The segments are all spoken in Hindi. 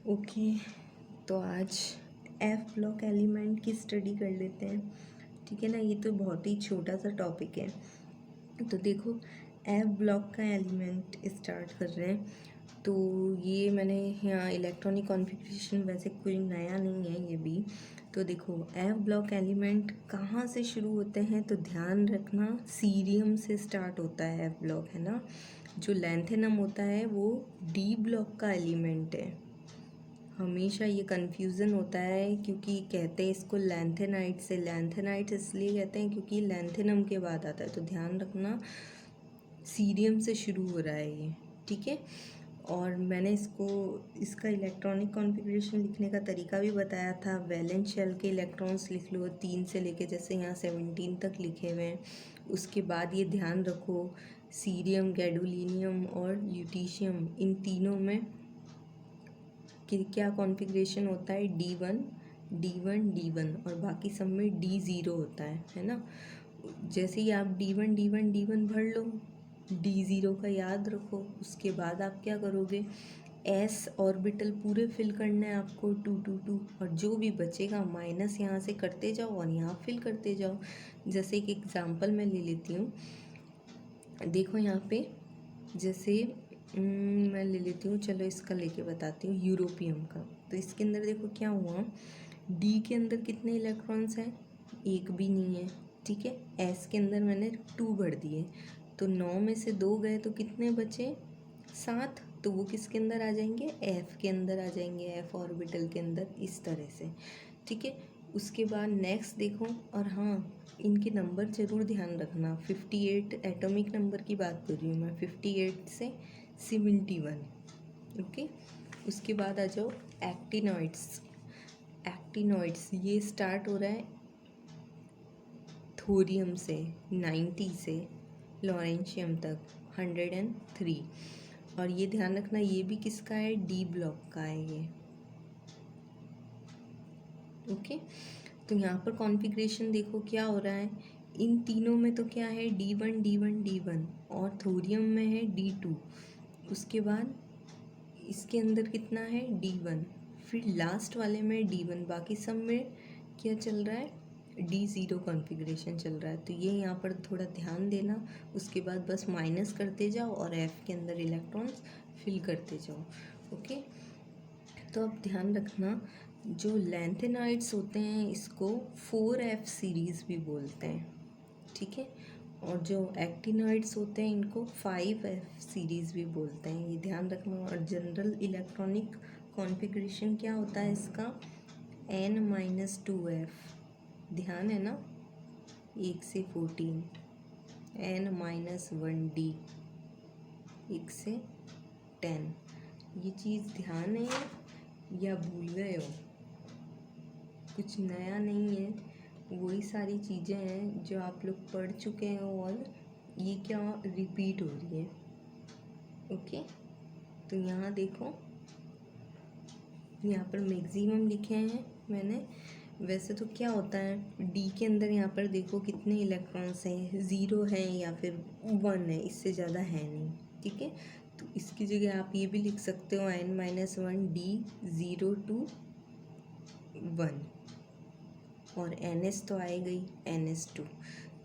ओके, तो आज एफ ब्लॉक एलिमेंट की स्टडी कर लेते हैं। ठीक है ना, ये तो बहुत ही छोटा सा टॉपिक है। तो देखो, एफ ब्लॉक का एलिमेंट स्टार्ट कर रहे हैं। तो ये मैंने यहाँ इलेक्ट्रॉनिक कॉन्फ़िगरेशन वैसे कोई नया नहीं है ये भी। तो देखो, एफ ब्लॉक एलिमेंट कहाँ से शुरू होते हैं, तो ध्यान रखना सीरियम से स्टार्ट होता है एफ ब्लॉक, है ना। जो लैंथेनम होता है वो डी ब्लॉक का एलिमेंट है। हमेशा ये कन्फ्यूज़न होता है क्योंकि कहते हैं इसको लैंथेनाइट से। लैंथेनाइट इसलिए कहते हैं क्योंकि लैंथेनम के बाद आता है, तो ध्यान रखना सीरियम से शुरू हो रहा है ये। ठीक है, और मैंने इसका इलेक्ट्रॉनिक कॉन्फ़िगरेशन लिखने का तरीका भी बताया था। वैलेंस शेल के इलेक्ट्रॉन्स लिख लो 3 से लेके जैसे यहाँ 17 तक लिखे हुए हैं। उसके बाद ये ध्यान रखो, सीरियम, गैडोलीनियम और ल्यूटीशियम, इन तीनों में कि क्या कॉन्फ़िगरेशन होता है, D1 D1 D1, और बाकी सब में D0 होता है ना। जैसे ही आप D1 D1 D1 भर लो, D0 का याद रखो। उसके बाद आप क्या करोगे, S ऑर्बिटल पूरे फिल करने हैं आपको 2 2 2, और जो भी बचेगा माइनस यहाँ से करते जाओ और यहाँ फिल करते जाओ। जैसे एक एग्जांपल मैं ले लेती हूँ। देखो यहाँ पे जैसे मैं ले लेती हूँ, चलो इसका लेके बताती हूँ, यूरोपियम का। तो इसके अंदर देखो क्या हुआ, डी के अंदर कितने इलेक्ट्रॉन्स हैं, एक भी नहीं है। ठीक है, एस के अंदर मैंने 2 भर दिए, तो 9 में से 2 गए तो कितने बचे, 7। तो वो किसके अंदर आ जाएंगे, एफ के अंदर आ जाएंगे, एफ ऑर्बिटल के अंदर, इस तरह से। ठीक है, उसके बाद नेक्स्ट देखो, और हाँ इनके नंबर ज़रूर ध्यान रखना। 58 एटॉमिक नंबर की बात कर रही हूँ मैं, 58 से 71। ओके, उसके बाद आ जाओ एक्टिनॉइड्स। एक्टिनॉइड्स ये स्टार्ट हो रहा है थोरियम से 90 से लॉरेंशियम तक 103। और ये ध्यान रखना ये भी किसका है, डी ब्लॉक का है ये। ओके, तो यहाँ पर कॉन्फ़िगरेशन देखो क्या हो रहा है, इन तीनों में तो क्या है, D1 D1 D1, और थोरियम में है D2। उसके बाद इसके अंदर कितना है, D1, फिर लास्ट वाले में D1, बाकी सब में क्या चल रहा है, D0 कॉन्फ़िगरेशन चल रहा है। तो ये यहाँ पर थोड़ा ध्यान देना। उसके बाद बस माइनस करते जाओ और F के अंदर इलेक्ट्रॉन्स फिल करते जाओ। ओके, तो अब ध्यान रखना, जो लैंथेनाइड्स होते हैं इसको 4F सीरीज़ भी बोलते हैं। ठीक है, और जो एक्टिनॉइड्स होते हैं इनको 5F सीरीज़ भी बोलते हैं, ये ध्यान रखना। और जनरल इलेक्ट्रॉनिक कॉन्फ़िगरेशन क्या होता है इसका, N-2F, ध्यान है ना, 1 से 14, N-1D, 1 से 10। ये चीज़ ध्यान है या भूल गए हो, कुछ नया नहीं है, वही सारी चीज़ें हैं जो आप लोग पढ़ चुके हैं, और ये क्या रिपीट हो रही है। ओके, तो यहाँ देखो, यहाँ पर मैक्सिमम लिखे हैं मैंने। वैसे तो क्या होता है, डी के अंदर यहाँ पर देखो कितने इलेक्ट्रॉन्स हैं, 0 हैं या फिर 1 है, इससे ज़्यादा है नहीं। ठीक है, तो इसकी जगह आप ये भी लिख सकते हो N-1 D0 to 1, और NS तो आए गई, NS2।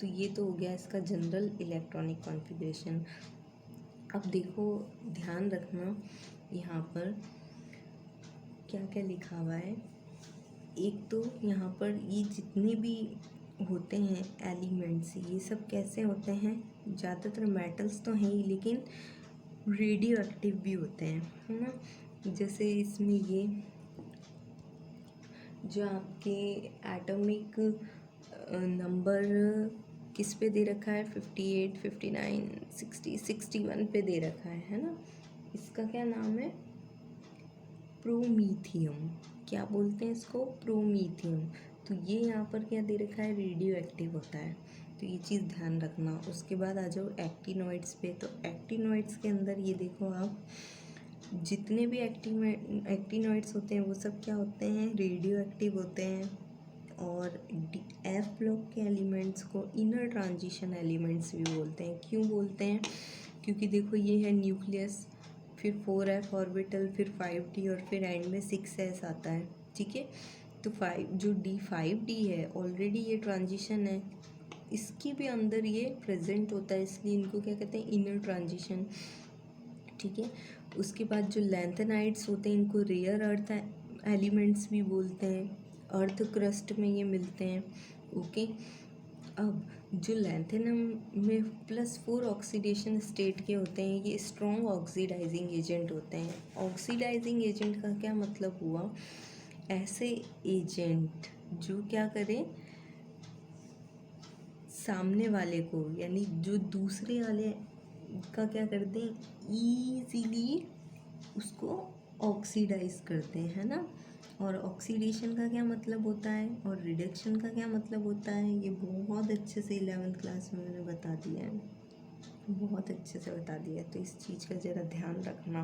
तो ये तो हो गया इसका जनरल इलेक्ट्रॉनिक कॉन्फ़िगरेशन। अब देखो ध्यान रखना, यहाँ पर क्या क्या लिखा हुआ है। एक तो यहाँ पर ये जितने भी होते हैं एलिमेंट्स, ये सब कैसे होते हैं, ज़्यादातर मेटल्स तो हैं ही, लेकिन रेडियो एक्टिव भी होते हैं, है ना। जैसे इसमें ये जो आपके एटॉमिक नंबर किस पे दे रखा है, 58 59 60 61 पे दे रखा है ना। इसका क्या नाम है, प्रोमीथियम। क्या बोलते हैं इसको, प्रोमीथियम। तो ये यहाँ पर क्या दे रखा है, रेडियो एक्टिव होता है, तो ये चीज़ ध्यान रखना। उसके बाद आ जाओ एक्टिनॉइड्स पे। तो एक्टिनॉइड्स के अंदर ये देखो आप, जितने भी एक्टिनॉइड्स होते हैं वो सब क्या होते हैं, रेडियो एक्टिव होते हैं। और एफ ब्लॉक के एलिमेंट्स को इनर ट्रांजिशन एलिमेंट्स भी बोलते हैं। क्यों बोलते हैं, क्योंकि देखो ये है न्यूक्लियस, फिर 4f ऑर्बिटल, फिर 5d और फिर एंड में 6s आता है। ठीक है, तो 5 जो D5d है ऑलरेडी ये ट्रांजिशन है, इसकी भी अंदर ये प्रेजेंट होता है, इसलिए इनको क्या कहते हैं, इनर ट्रांजिशन। ठीक है, उसके बाद जो लैंथेनाइड्स होते हैं इनको रेयर अर्थ एलिमेंट्स भी बोलते हैं, अर्थ क्रस्ट में ये मिलते हैं। ओके, अब जो लैंथेनम में +4 ऑक्सीडेशन स्टेट के होते हैं, ये स्ट्रॉन्ग ऑक्सीडाइजिंग एजेंट होते हैं। ऑक्सीडाइजिंग एजेंट का क्या मतलब हुआ, ऐसे एजेंट जो क्या करें, सामने वाले को यानी जो दूसरे वाले का क्या करते हैं, ईजीली उसको ऑक्सीडाइज करते हैं, है ना। और ऑक्सीडेशन का क्या मतलब होता है और रिडक्शन का क्या मतलब होता है, ये बहुत अच्छे से 11th क्लास में मैंने बता दिया है, बहुत अच्छे से बता दिया है, तो इस चीज़ का ज़रा ध्यान रखना।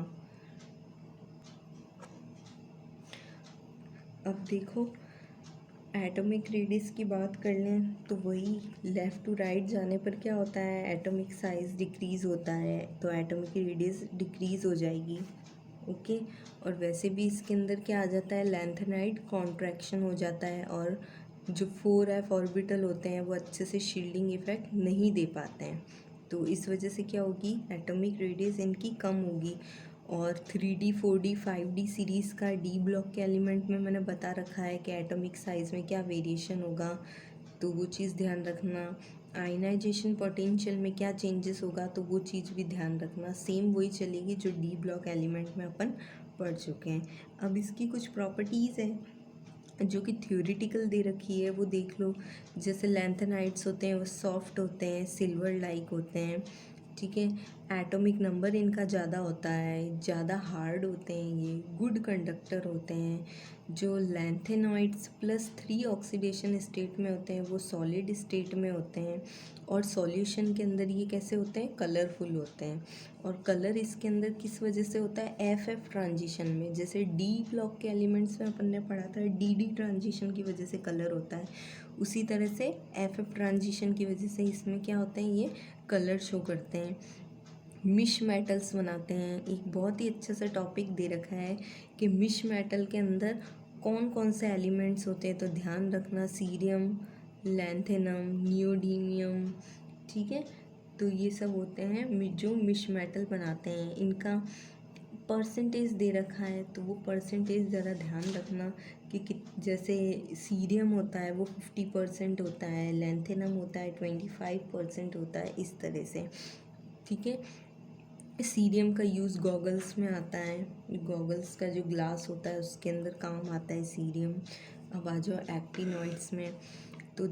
अब देखो एटॉमिक रेडियस की बात कर लें तो वही लेफ़्ट टू राइट जाने पर क्या होता है, एटॉमिक साइज़ डिक्रीज़ होता है, तो एटॉमिक रेडियस डिक्रीज़ हो जाएगी। ओके, और वैसे भी इसके अंदर क्या आ जाता है, लैंथेनाइड कॉन्ट्रैक्शन हो जाता है, और जो 4f ऑर्बिटल होते हैं वो अच्छे से शील्डिंग इफ़ेक्ट नहीं दे पाते हैं, तो इस वजह से क्या होगी, एटॉमिक रेडियस इनकी कम होगी। और 3D 4D 5D सीरीज़ का डी ब्लॉक के एलिमेंट में मैंने बता रखा है कि एटॉमिक साइज़ में क्या वेरिएशन होगा, तो वो चीज़ ध्यान रखना। आयनाइजेशन पोटेंशियल में क्या चेंजेस होगा, तो वो चीज़ भी ध्यान रखना, सेम वही चलेगी जो डी ब्लॉक एलिमेंट में अपन पढ़ चुके हैं। अब इसकी कुछ प्रॉपर्टीज़ हैं जो कि थ्योरेटिकल दे रखी है, वो देख लो। जैसे लैंथेनाइड्स होते हैं वो सॉफ्ट होते हैं, सिल्वर लाइक होते हैं। ठीक है, एटॉमिक नंबर इनका ज़्यादा होता है, ज़्यादा हार्ड होते हैं, ये गुड कंडक्टर होते हैं। जो लैंथेनॉइड्स +3 ऑक्सीडेशन स्टेट में होते हैं वो सॉलिड स्टेट में होते हैं, और सॉल्यूशन के अंदर ये कैसे होते हैं, कलरफुल होते हैं। और कलर इसके अंदर किस वजह से होता है, FF ट्रांजिशन में, जैसे डी ब्लॉक के एलिमेंट्स में अपन ने पढ़ा था DD ट्रांजिशन की वजह से कलर होता है, उसी तरह से FF ट्रांजिशन की वजह से इसमें क्या होते हैं, ये कलर शो करते हैं। मिश मेटल्स बनाते हैं, एक बहुत ही अच्छा सा टॉपिक दे रखा है कि मिश मेटल के अंदर कौन कौन से एलिमेंट्स होते हैं, तो ध्यान रखना, सीरियम, लैंथेनम, नियोडीमियम। ठीक है, तो ये सब होते हैं जो मिश मेटल बनाते हैं, इनका परसेंटेज दे रखा है, तो वो परसेंटेज ज़रा ध्यान रखना कि जैसे सीरियम होता है वो 50% होता है, लैंथेनम होता है 25% होता है, इस तरह से। ठीक है, सीरियम का यूज़ गॉगल्स में आता है, गॉगल्स का जो ग्लास होता है उसके अंदर काम आता है सीरियम। अब आ जाओ एक्टिनॉइड्स में, तो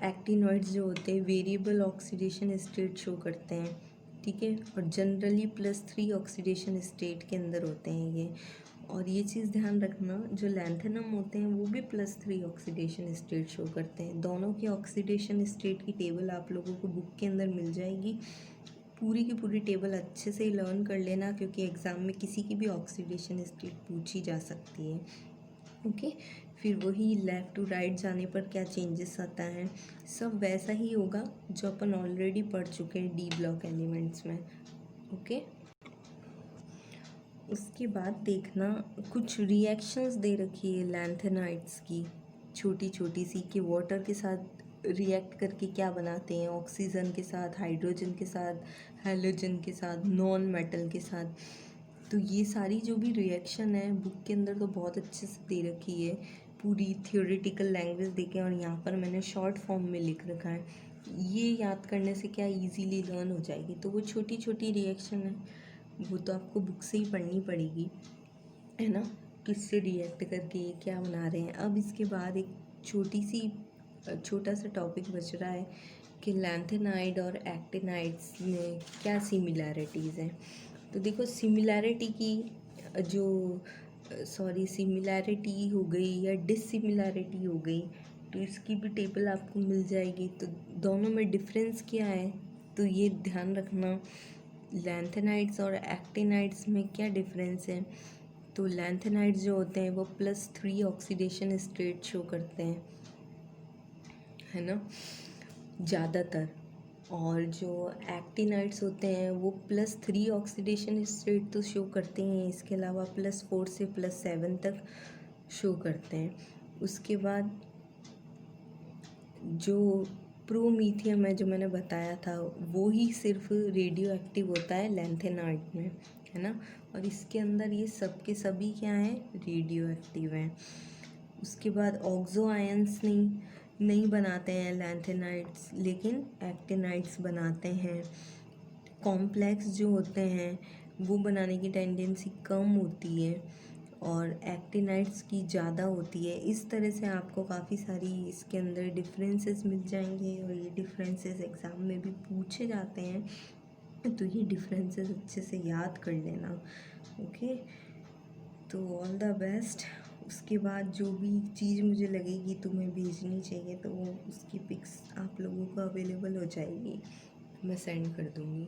एक्टिनॉइड्स जो होते हैं वेरिएबल ऑक्सीडेशन स्टेट शो करते हैं। ठीक है, और जनरली +3 ऑक्सीडेशन स्टेट के अंदर होते हैं ये। और ये चीज़ ध्यान रखना, जो लैंथेनम होते हैं वो भी +3 ऑक्सीडेशन स्टेट शो करते हैं। दोनों की ऑक्सीडेशन स्टेट की टेबल आप लोगों को बुक के अंदर मिल जाएगी, पूरी की पूरी टेबल अच्छे से लर्न कर लेना, क्योंकि एग्ज़ाम में किसी की भी ऑक्सीडेशन स्टेट पूछी जा सकती है। ओके, फिर वही लेफ़्ट टू राइट जाने पर क्या चेंजेस आता है, सब वैसा ही होगा जो अपन ऑलरेडी पढ़ चुके हैं डी ब्लॉक एलिमेंट्स में। ओके, उसके बाद देखना कुछ रिएक्शंस दे रखी है लैंथेनाइड्स की, छोटी छोटी सी, कि वाटर के साथ रिएक्ट करके क्या बनाते हैं, ऑक्सीजन के साथ, हाइड्रोजन के साथ, हैलोजन के साथ, नॉन मेटल के साथ। तो ये सारी जो भी रिएक्शन है बुक के अंदर तो बहुत अच्छे से दे रखी है, पूरी थियोरेटिकल लैंग्वेज देके, और यहाँ पर मैंने शॉर्ट फॉर्म में लिख रखा है, ये याद करने से क्या इजीली लर्न हो जाएगी। तो वो छोटी छोटी रिएक्शन है, वो तो आपको बुक से ही पढ़नी पड़ेगी, है ना, किससे रिएक्ट करके ये क्या बना रहे हैं। अब इसके बाद एक छोटा सा टॉपिक बच रहा है कि लैंथेनाइड और एक्टिनाइड्स में क्या सिमिलैरिटीज़ हैं। तो देखो सिमिलैरिटी की जो सिमिलैरिटी हो गई या डिसिमिलैरिटी हो गई, तो इसकी भी टेबल आपको मिल जाएगी। तो दोनों में डिफरेंस क्या है, तो ये ध्यान रखना, लैंथेनाइड्स और एक्टिनाइड्स में क्या डिफरेंस है। तो लैंथेनाइड्स जो होते हैं वो +3 ऑक्सीडेशन स्टेट शो करते हैं, है ना, ज़्यादातर। और जो एक्टिनाइड्स होते हैं वो +3 ऑक्सीडेशन स्टेट तो शो करते हैं, इसके अलावा +4 से +7 तक शो करते हैं। उसके बाद जो प्रोमीथियम है जो मैंने बताया था वो ही सिर्फ रेडियो एक्टिव होता है लैंथेनाइड में, है ना। और इसके अंदर ये सब के सभी क्या हैं, रेडियो एक्टिव हैं। उसके बाद ऑक्सो आयंस नहीं बनाते हैं लैंथेनाइड्स, लेकिन एक्टिनाइड्स बनाते हैं। कॉम्प्लेक्स जो होते हैं वो बनाने की टेंडेंसी कम होती है और एक्टिनाइड्स की ज़्यादा होती है। इस तरह से आपको काफ़ी सारी इसके अंदर डिफरेंसेस मिल जाएंगे और ये डिफरेंसेस एग्ज़ाम में भी पूछे जाते हैं, तो ये डिफरेंसेस अच्छे से याद कर लेना। ओके, तो ऑल द बेस्ट। उसके बाद जो भी चीज़ मुझे लगेगी तुम्हें भेजनी चाहिए तो वो उसकी पिक्स आप लोगों को अवेलेबल हो जाएगी, मैं सेंड कर दूँगी।